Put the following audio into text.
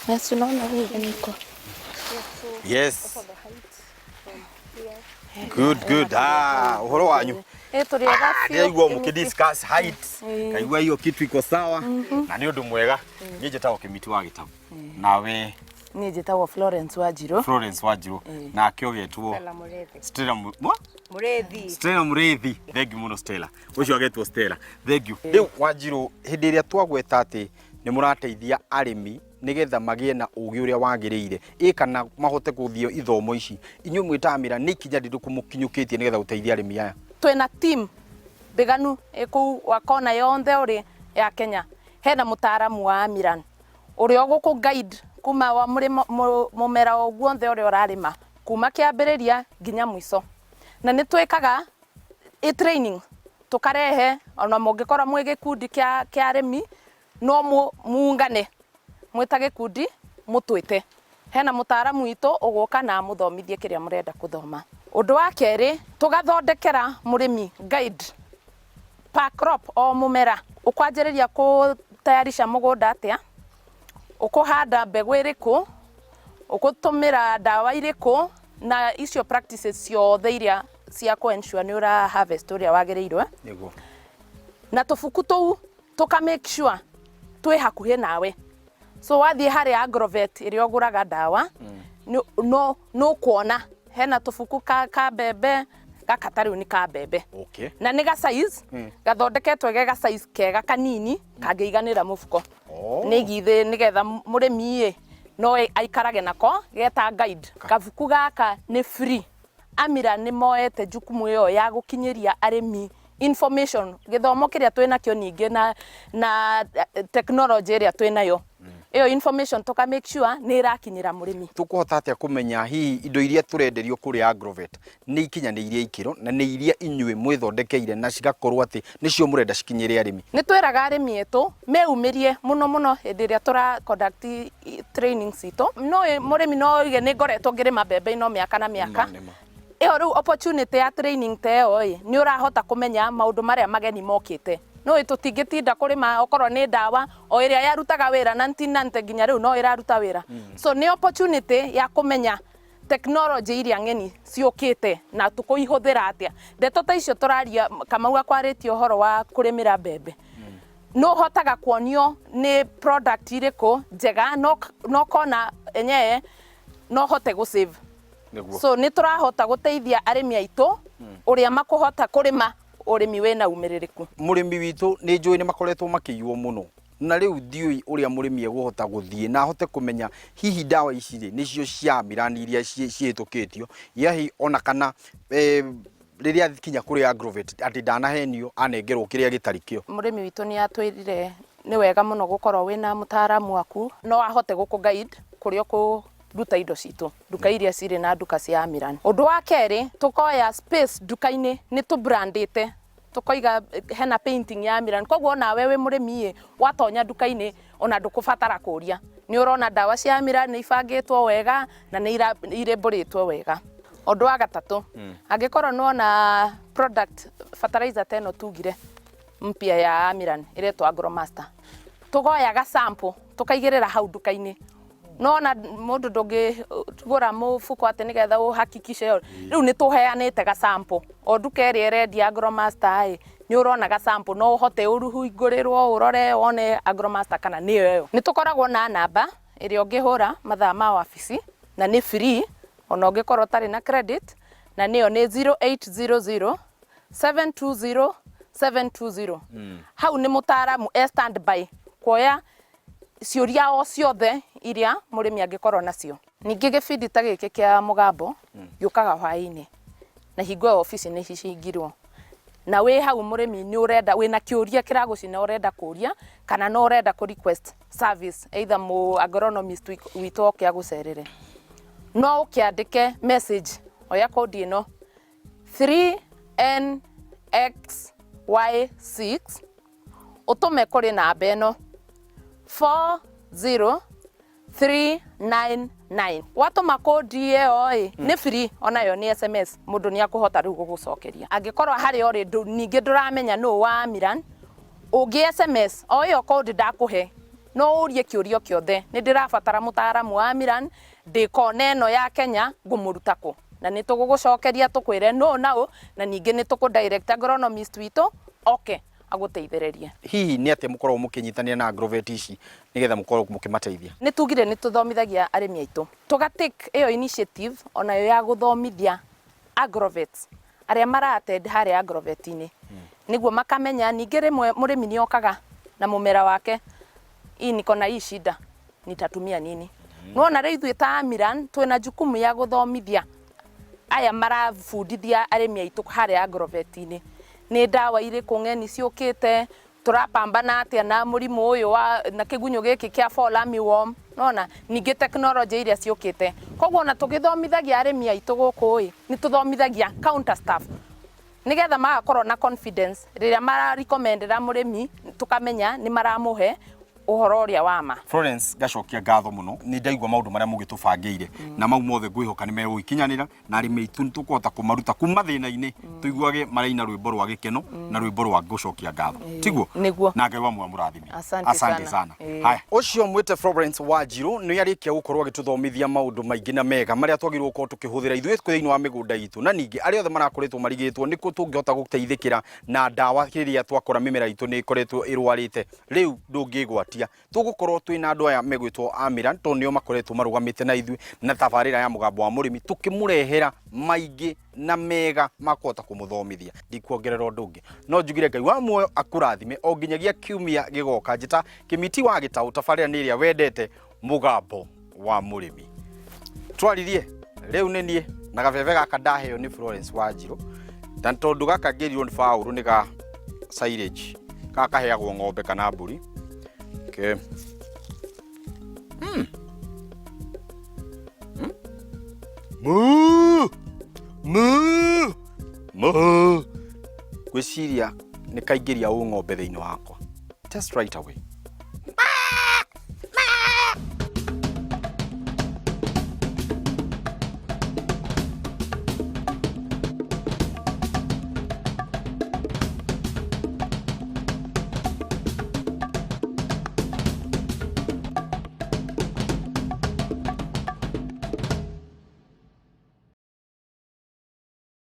Yes, unaona huyu niko. Yes. Good. Uhoro wanyu. Turiega Ndio igwa mukidiscuss height. Kaigwa hiyo kitu iko sawa na ni undu mwega. Niĩ njĩtagwo Kĩmiti wa Gĩtaũ. Nawe niĩ njĩtagwo Florence Wanjiru. Florence Wanjiru. Nake ũgetwo Stella Mũrĩthi. Stella Mũrĩthi. Thank you muno Stella. Ũcio agetwo Stella. Thank you. Rĩu Wanjiru, hĩndĩ ĩrĩa twagweta atĩ nĩ mũrateithia arĩmi nigetha magie na ugi uria wagiriire kana mahote guthio ithomo ici inyuĩ mwĩtamĩra nĩ ikinya rĩrĩkũ mũkinyũkĩtie nigetha gũteithia arĩmi aya? Twina team biganu iku wa kona yonthe uri ya Kenya. Hena mutaaramu wa Amiran uria guku guide kuma wa mumera ogwothe uria urarima kuma kiambiriria nginya mwiso, na nĩ twikaga training tukarehe ona mũngĩkorwo mwĩ gĩkundi kĩa arĩmi no muungane mwita gikundi mutwite. Hena mutaaramu witũ ugoka na muthomithie kiria murenda kuthoma. Undu wa keri tugathondekera murimi guide per crop o mumera, ukwanjiriria kutayarisha mugunda atia, ukuhanda mbegu iriku, ukutumira dawa iriku, na icio practices ciothe iria cia ku ensure ni ura harvest uria wagiriirwe. Niguo. Na tufuku tuu tuka make sure twi hakuhi nawe. So wathie hari agrovet iria oguraga dawa no kuona hena tufuku ka bebe gaka riu ni ka bebe. Okay. Na ni ga size gathondeketwe ga size kega kanini kangeiganira mufuko. Ni githe nigetha murimi no aikarage nako geta guide. Kafuku gaka ni free. Amira ni moete jukumu yo ya gukinyiria arimi information githomo kiria twina kio ningi na technology iria twinayo. Iyo information toka make sure ni irakinyira murimi. Tukuhota atia kumenya hihi indo iria turenderio kuri agrovet ni ikinyanĩirie ikiro na ni iria inyuĩ mwĩthondekeire na cigakorwo ati nicio murenda cikinyire arimi? Ni tweraga arimi etu meumirie muno hĩndĩ ĩrĩa tura conduct trainings itu. No murimi no ige ni ngoretwo ngirima mbembe ino miaka na miaka. Iyo riu opportunity ya training teo ni urahota kumenya maundu maria mageni mokite. No tutingitinda kurima okorwo ni dawa o iria yarutaga wira 1990 nginya riu no iraruta wira. So ni opportunity ya kumenya technology iria ngeni ciukite na tukuihuthira atia. Ndeto ta icio turaria Kamau akwarĩtie uhoro wa kurimira mbembe. No hotaga kuonio ni product iriku njega no kona enyewe no hote go save. So ni turahota guteithia arimi aitu uria makuhota kurima urimi wena umiririku. Murimi witu ni njui ni makoretwo makiywo muno na riu ndiui uria murimi eguhota guthie na ahote kumenya hihi dawa ici nicio cia Amiran iria ciitukitio yahi ona kana riria kinya kuri agrovet ati ndanahenio anengerwo kiria gitarikio. Murimi witu ni atwirire ni wega muno gukorwo wina mutaaramu waku no ahote guku guide kuria ruta indo citu duka iria ciri na duka cia Amiran. Undu wa keri tukoya space duka-ini ni tu brandite tukoiga hena painting ya Amiran. Koguo na wewe murimi watonya duka-ini ona ndukubatara kuria ni urona dawa cia Amiran ni ibangitwo wega na ni irebũrĩtwo wega. Undu wa gatatu angikorwo no na product fertilizer teno tugire mpya ya Amiran iretwo Agromaster, tugoya ga sample tukaigirira hau duka-ini. No na mundu ndungigura mufuko ati nigetha uhakikishe riu ni tuheanite ga sample o duka iri redia Agromaster ni urona ga sample no uhote uruhuingurirwo urore wone Agromaster kana ni yo. Ni tukoragwo na namba iri ungihura mathaa ma wabici na ni free ona ungikorwo tari na credit na niyo ni 0800 720 720. Hau ni mutaaramu standby kuoya ciuria o ciothe iria murimi angikorwo nacio. Ningi gibindi ta giki kia mugambo yukaga hwaini na hingo office ni hicingirwo na we hau murimi ni urenda wina kiuria kiragucina urenda kuria kana no urenda ku request service either mu agronomist witu okia gucerere no ukiandike message oya code ino 3NXY6 utume kuri namba ino 40399. Watuma code iyo ni free ona yo ni SMS mundu ni akuhota riu gugucokeria. Angikorwo hari ori ningi nduramenya no wa Amiran ugi SMS o yo code ndakuhe no urie kiurio kiothe ni ndirabatara mutaaramu wa Miran ndikona eno ya Kenya ngumuruta ku na ni tugugucokeria tukwire no now na ninge ni tuku direct agronomist witu okay aguteithĩrĩrie. Hihi nĩ atĩ mũkorwo mũkĩnyitania na agrovet ici nigetha mũkorwo mũkĩmateithia? Nĩ tugire nĩ tuthomithagia arĩmi aitũ tugatake iyo initiative ona yo ya guthomithia agrovets arĩa marattend harĩa agrovet-inĩ niguo makamenya ningĩ rĩmwe mũrĩmi nĩ okaga na mũmera wake niko na hii shida nitatumia nini. Nona rĩu ithuĩ ta Miran twĩna jukumu ya guthomithia aya marabundithia arĩmi aitũ harĩa agrovet-inĩ nĩ ndawa irĩkũ ng'eni ciũkĩte turapambana atia na mũrimũ ũyũ wa na kĩgunyũ gĩkĩ kĩa fall armyworm nona ningĩ technology iria ciũkĩte. Koguo na tũgĩthomithagia arĩmi aitũ gũkũ nĩ tuthomithagia counter staff nigetha magakorwo na confidence rĩrĩa mara recommendera mũrĩmi tukamenya nĩ maramũhe uhoro ũrĩa wa ma. Florence gacokia ngatho muno ni ndaigua maundu maria mugitubangĩire na mau mothe ngwihoka ni megũikinyanĩra na arĩmi aitũ tukota kumaruta kuma thĩna-inĩ tuiguage maraina rwĩmbo rwa gĩkeno na rwĩmbo rwa gũcokia ngatho tiguo na Ngai wa muoyo mũrathime. Asante sana. Haya ucio mwite Florence Wanjiru ni arikia gukorwo agituthomithia maundu maingi na mega maria twagirwo gukorwo tukihũthĩra ithuĩ thĩinĩ wa mĩgũnda itũ na ningĩ arĩa othe marakoretwo marigĩtwo nĩkuo tũngĩhota gũteithĩkĩra na ndawa rĩrĩa twakora mĩmera itũ nĩ ikoretwo ĩrwarĩte rĩu ndũngĩgwatia tugukorwo twina andu aya megwitwo a Miran to nio makoretwo marugamite na ithuĩ na tabarĩra ya mũgambo wa mũrĩmi tukimurehera maingi na mega makota kumuthomithia ndikuongerera ũndũ ũngĩ no njugire Ngai wa muoyo akurathime o nginyagia kiumia gigoka njita kimiti wa gĩtaũ tabarĩra nĩ ĩrĩa wendete mũgambo wa mũrĩmi twaririe rĩu nĩ niĩ na gabebe gaka ndaheo nĩ Florence Wanjiru na tondũ gaka ngĩrirwo nĩ Paul nĩ ga silage gaka heagwo ng'ombe kana mbũri. Okay. Gwĩciria nĩ kaingĩria ng'ombe thĩinĩ wakwa. Test right away.